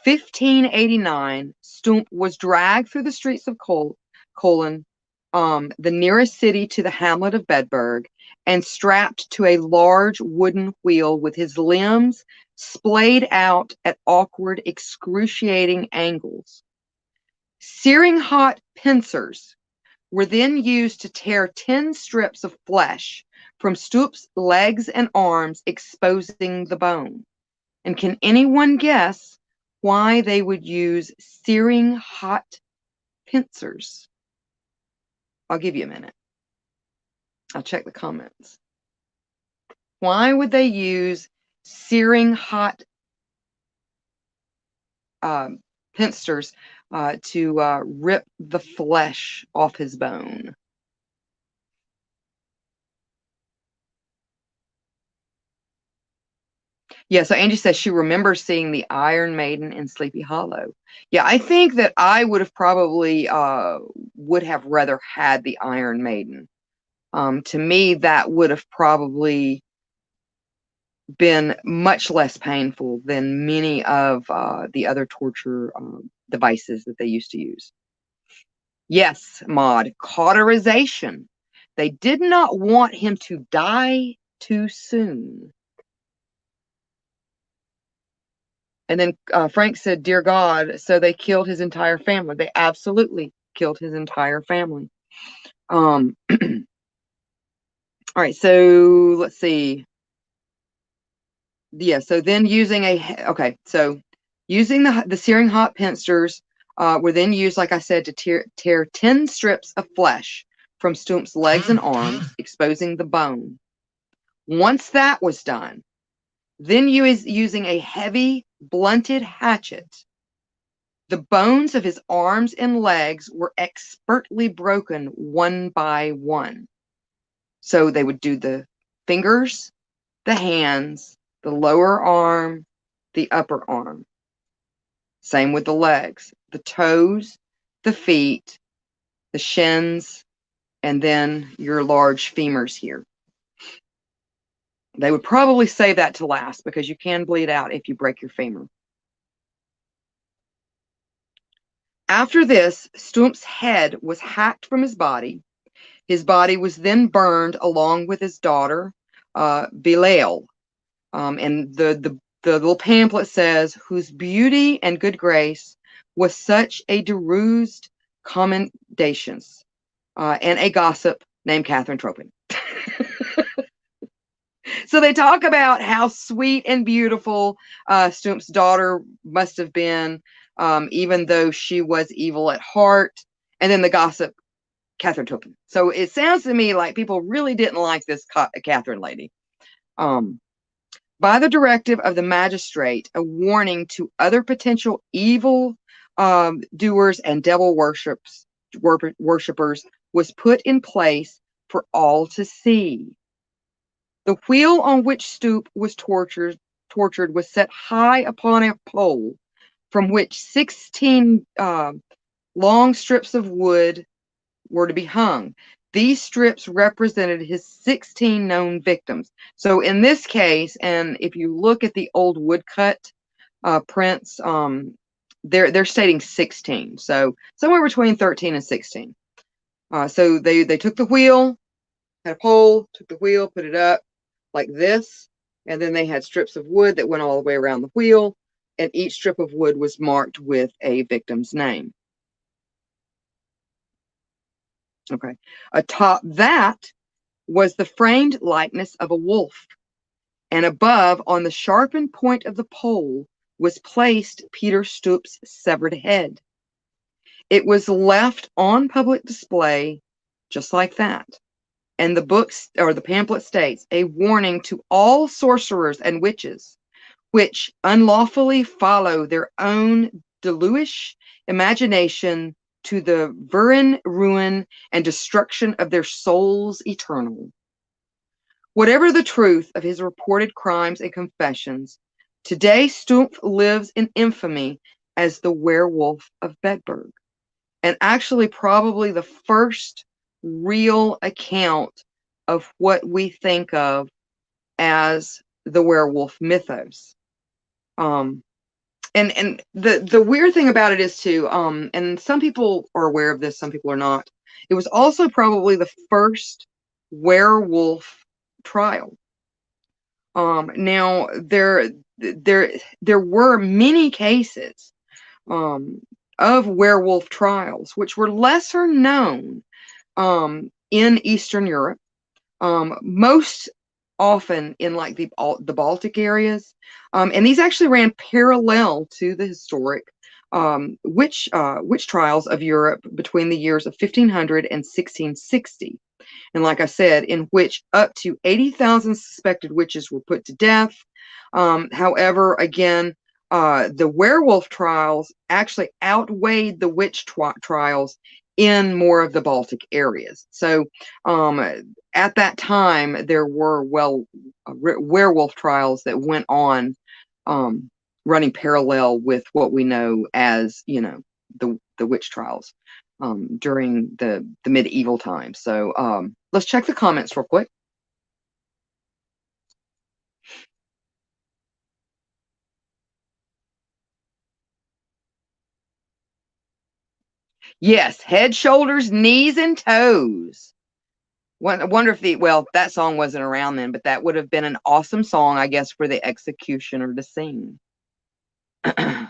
1589, Stump was dragged through the streets of Cologne, the nearest city to the hamlet of Bedburg, and strapped to a large wooden wheel with his limbs splayed out at awkward, excruciating angles. Searing hot pincers were then used to tear 10 strips of flesh from Stump's legs and arms, exposing the bone. And can anyone guess why they would use searing hot pincers? I'll give you a minute. I'll check the comments. Why would they use searing hot pincers to rip the flesh off his bone? Yeah, so Angie says she remembers seeing the Iron Maiden in Sleepy Hollow. Yeah, I think that I would have probably would have rather had the Iron Maiden. To me, that would have probably been much less painful than many of the other torture devices that they used to use. Yes, Maud, cauterization. They did not want him to die too soon. And then Frank said, "Dear God," so they killed his entire family. They absolutely killed his entire family. All right, so let's see. Yeah, so then using using the searing hot pincers were then used, like I said, to tear 10 strips of flesh from Stump's legs and arms, exposing the bone. Once that was done, then using a heavy, blunted hatchet, the bones of his arms and legs were expertly broken one by one. So they would do the fingers, the hands, the lower arm, the upper arm. Same with the legs, the toes, the feet, the shins, and then your large femurs here. They would probably save that to last because you can bleed out if you break your femur. After this, Stump's head was hacked from his body. His body was then burned along with his daughter, Belial. And the little pamphlet says, "Whose beauty and good grace was such a derused commendations, and a gossip named Catherine Tropin." So they talk about how sweet and beautiful Stump's daughter must have been, even though she was evil at heart. And then the gossip, Catherine Tropin. So it sounds to me like people really didn't like this Catherine lady. By the directive of the magistrate, a warning to other potential evil doers and devil worshippers was put in place for all to see. The wheel on which Stump was tortured was set high upon a pole from which 16 long strips of wood were to be hung. These strips represented his 16 known victims. So in this case, and if you look at the old woodcut prints, they're stating 16. So somewhere between 13 and 16. So they took the wheel, had a pole, took the wheel, put it up like this, and then they had strips of wood that went all the way around the wheel, and each strip of wood was marked with a victim's name. Okay. Atop that was the framed likeness of a wolf, and above, on the sharpened point of the pole, was placed Peter Stoop's severed head. It was left on public display just like that. And the books or the pamphlet states a warning to all sorcerers and witches which unlawfully follow their own deluish imagination to the ruin and destruction of their souls eternal. Whatever the truth of his reported crimes and confessions, today Stumpf lives in infamy as the Werewolf of Bedburg, and actually probably the first real account of what we think of as the werewolf mythos. And the weird thing about it is too, and some people are aware of this, some people are not. It was also probably the first werewolf trial. Now there were many cases of werewolf trials, which were lesser known in Eastern Europe, most often in like the Baltic areas, and these actually ran parallel to the historic witch trials of Europe between the years of 1500 and 1660. And like I said, in which up to 80,000 suspected witches were put to death. However, again, the werewolf trials actually outweighed the witch trials in more of the Baltic areas. So at that time, there were werewolf trials that went on, running parallel with what we know as, the witch trials during the medieval times. So let's check the comments real quick. Yes, head, shoulders, knees, and toes. I wonder if that song wasn't around then, but that would have been an awesome song, I guess, for the executioner to sing. All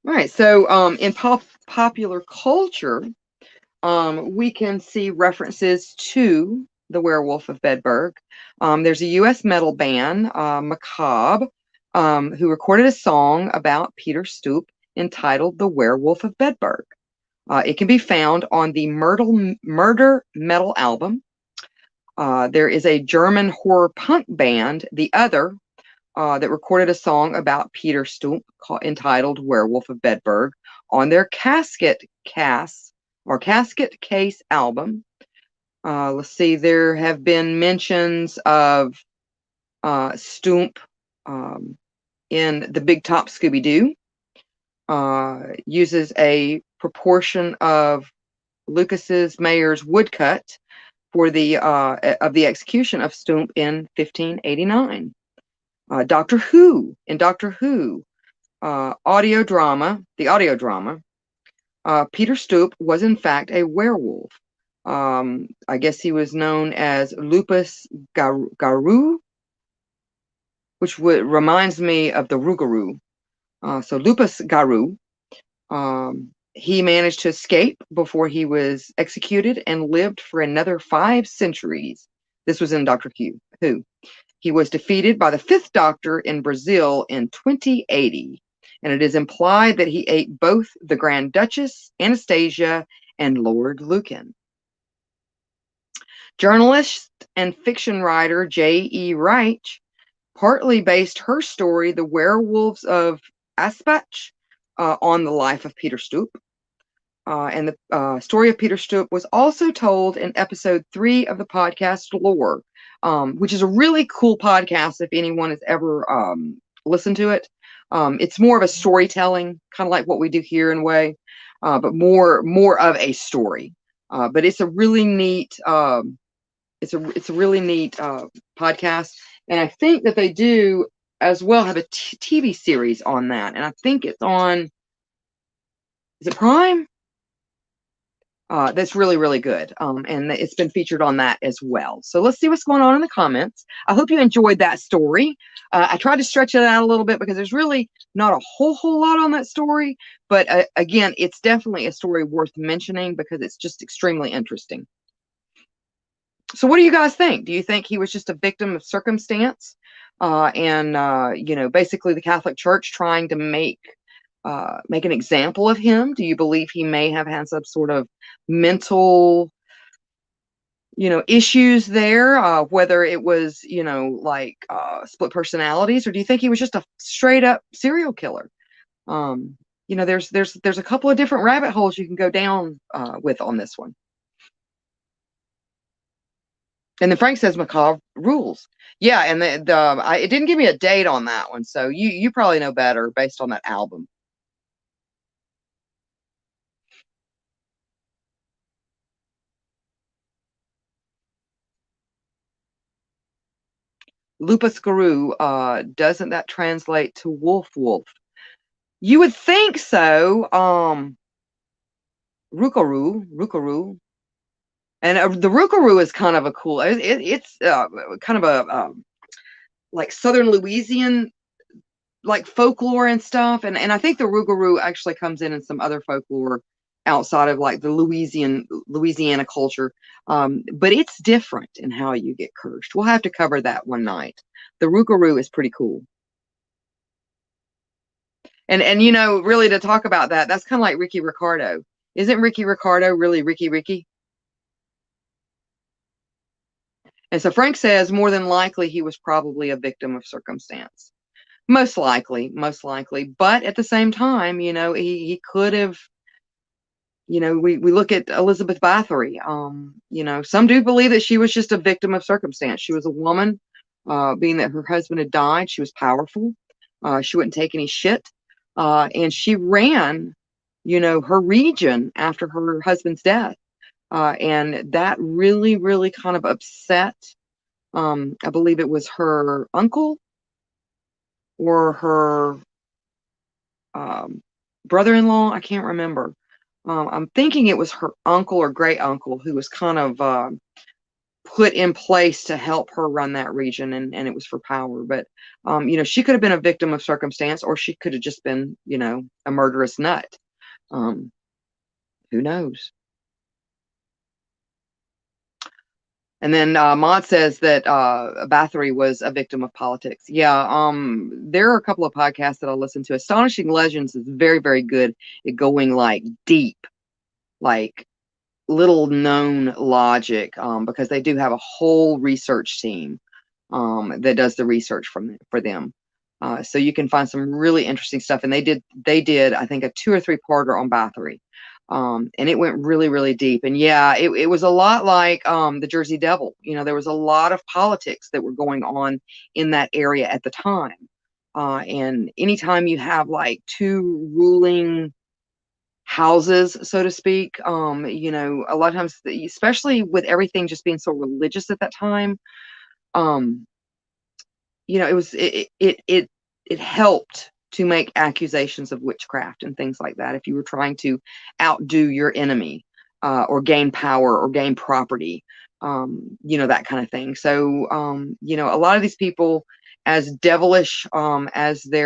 right, so in popular culture, we can see references to the Werewolf of Bedburg. There's a U.S. metal band, Macabre, who recorded a song about Peter Stoop entitled The Werewolf of Bedburg. It can be found on the Murder Metal album. There is a German horror punk band, The Other, that recorded a song about Peter Stoop entitled Werewolf of Bedburg on their Casket Case album. Let's see, there have been mentions of Stoop in the Big Top Scooby-Doo. Uses a proportion of Lucas's Mayer's woodcut for the of the execution of Stoop in 1589. Doctor Who, audio drama, Peter Stoop was in fact a werewolf. I guess he was known as Lupus Garou, which reminds me of the Rougarou. So Lupus Garou, he managed to escape before he was executed and lived for another 5 centuries. This was in Doctor Who. He was defeated by the 5th Doctor in Brazil in 2080, and it is implied that he ate both the Grand Duchess, Anastasia, and Lord Lucan. Journalist and fiction writer J.E. Reich partly based her story, The Werewolves of Aspach, on the life of Peter Stoop. And the story of Peter Stoop was also told in episode 3 of the podcast Lore, which is a really cool podcast if anyone has ever listened to it. It's more of a storytelling, kind of like what we do here in a way, but more of a story. But it's a really neat it's a really neat podcast, and I think that they do as well have a TV series on that, and I think it's on, is it Prime? that's really, really good. And it's been featured on that as well. So let's see what's going on in the comments. I hope you enjoyed that story. I tried to stretch it out a little bit because there's really not a whole lot on that story. But again, it's definitely a story worth mentioning because it's just extremely interesting. So what do you guys think? Do you think he was just a victim of circumstance? Basically the Catholic Church trying to make an example of him? Do you believe he may have had some sort of mental, issues there, whether it was, split personalities, or do you think he was just a straight up serial killer? There's a couple of different rabbit holes you can go down with on this one. And then Frank says macabre rules. Yeah, and it didn't give me a date on that one, so you probably know better based on that album. Lupus Guru, doesn't that translate to wolf wolf? You would think so. Rukaru. And the Rukaru is kind of a cool, it's kind of a like Southern Louisiana like folklore and stuff. And I think the Rougarou actually comes in some other folklore outside of like the Louisiana culture. But it's different in how you get cursed. We'll have to cover that one night. The Rougarou is pretty cool. And really to talk about that, that's kind of like Ricky Ricardo. Isn't Ricky Ricardo really Ricky? And so Frank says more than likely he was probably a victim of circumstance. Most likely. But at the same time, he could have, we look at Elizabeth Bathory. Some do believe that she was just a victim of circumstance. She was a woman, being that her husband had died. She was powerful. She wouldn't take any shit. And she ran, her region after her husband's death. And that really, really kind of upset, I believe it was her uncle or her brother-in-law. I can't remember. I'm thinking it was her uncle or great uncle who was kind of put in place to help her run that region, and it was for power. But she could have been a victim of circumstance, or she could have just been, a murderous nut. Who knows? And then Maud says that Bathory was a victim of politics. Yeah, there are a couple of podcasts that I listen to. Astonishing Legends is very, very good at going like deep, like little known logic, because they do have a whole research team that does the research for them. So you can find some really interesting stuff. And they did I think a 2 or 3 parter on Bathory. And it went really, really deep. And yeah, it was a lot like the Jersey Devil. There was a lot of politics that were going on in that area at the time. And anytime you have like 2 ruling houses, so to speak, a lot of times, especially with everything just being so religious at that time, it helped to make accusations of witchcraft and things like that if you were trying to outdo your enemy, or gain power or gain property, that kind of thing. So a lot of these people, as devilish as they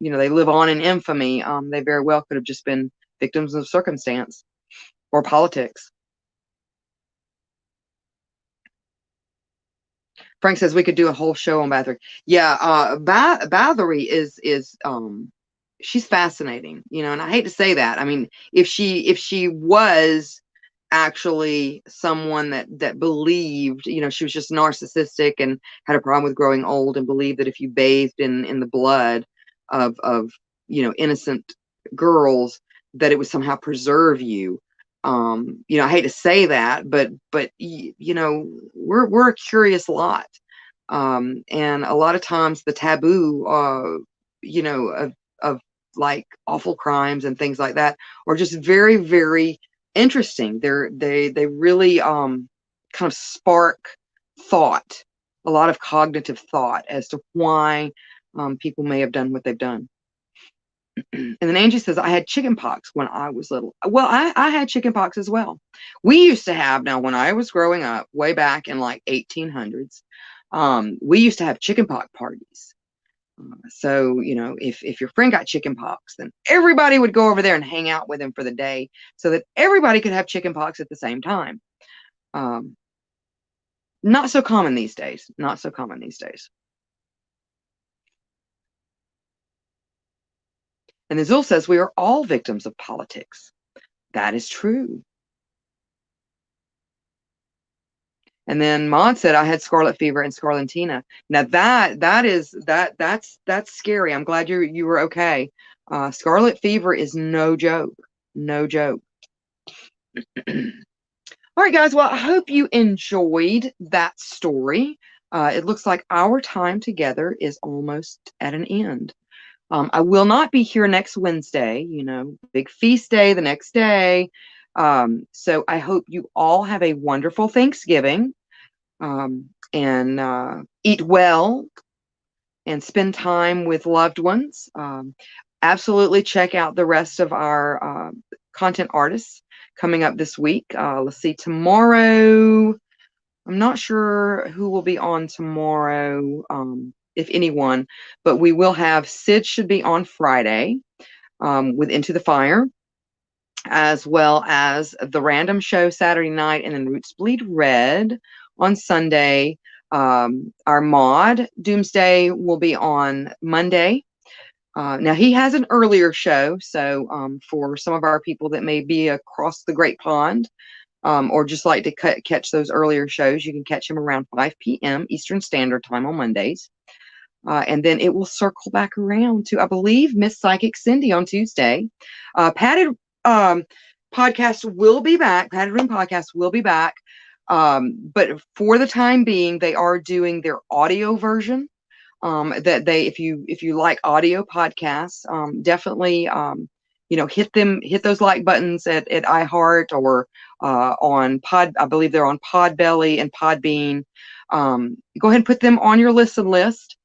live on in infamy, they very well could have just been victims of circumstance or politics. Frank says we could do a whole show on Bathory. Yeah, Bathory is she's fascinating, and I hate to say that. I mean, if she was actually someone that believed, she was just narcissistic and had a problem with growing old and believed that if you bathed in the blood of innocent girls, that it would somehow preserve you. I hate to say that, but we're a curious lot. And a lot of times the taboo, of like awful crimes and things like that are just very, very interesting. They really kind of spark thought, a lot of cognitive thought as to why people may have done what they've done. And then Angie says, I had chicken pox when I was little. Well, I had chicken pox as well. We used to have, now when I was growing up, way back in like 1800s, we used to have chicken pox parties. So, if your friend got chicken pox, then everybody would go over there and hang out with him for the day so that everybody could have chicken pox at the same time. Not so common these days. Not so common these days. And Azul says, we are all victims of politics. That is true. And then Maud said, I had scarlet fever and scarlatina. Now that's scary. I'm glad you were okay. Scarlet fever is no joke. No joke. All right, guys. Well, I hope you enjoyed that story. It looks like our time together is almost at an end. I will not be here next Wednesday, big feast day the next day. So I hope you all have a wonderful Thanksgiving, and eat well and spend time with loved ones. Absolutely check out the rest of our content artists coming up this week. Let's see, tomorrow, I'm not sure who will be on tomorrow, if anyone, but we will have Sid should be on Friday with Into the Fire, as well as the Random Show Saturday night, and then Roots Bleed Red on Sunday. Our mod Doomsday will be on Monday. Now he has an earlier show, so for some of our people that may be across the Great Pond, or just like to catch those earlier shows, you can catch him around 5 p.m. Eastern Standard Time on Mondays. And then it will circle back around to, I believe, Miss Psychic Cindy on Tuesday. Padded podcast will be back. Padded Room podcast will be back. But for the time being, they are doing their audio version. That they, if you like audio podcasts, definitely hit those like buttons at iHeart or on Pod. I believe they're on Podbelly and Podbean. Go ahead and put them on your listen list.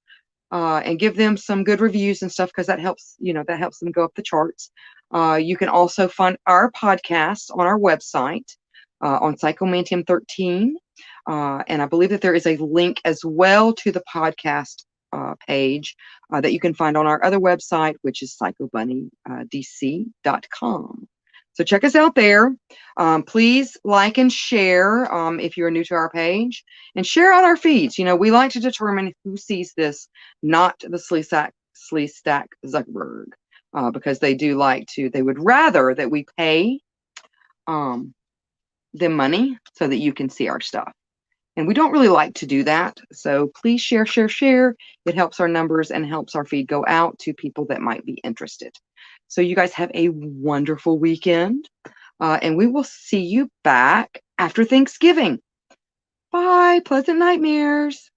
And give them some good reviews and stuff, because that helps them go up the charts. You can also find our podcast on our website on Psychomantium 13, and I believe that there is a link as well to the podcast page that you can find on our other website, which is psychobunnydc.com. So check us out there. Please like and share if you're new to our page, and share out our feeds. We like to determine who sees this, not the Sleestack Zuckerberg, because they would rather that we pay them money so that you can see our stuff. And we don't really like to do that. So please share. It helps our numbers and helps our feed go out to people that might be interested. So you guys have a wonderful weekend. And we will see you back after Thanksgiving. Bye. Pleasant nightmares.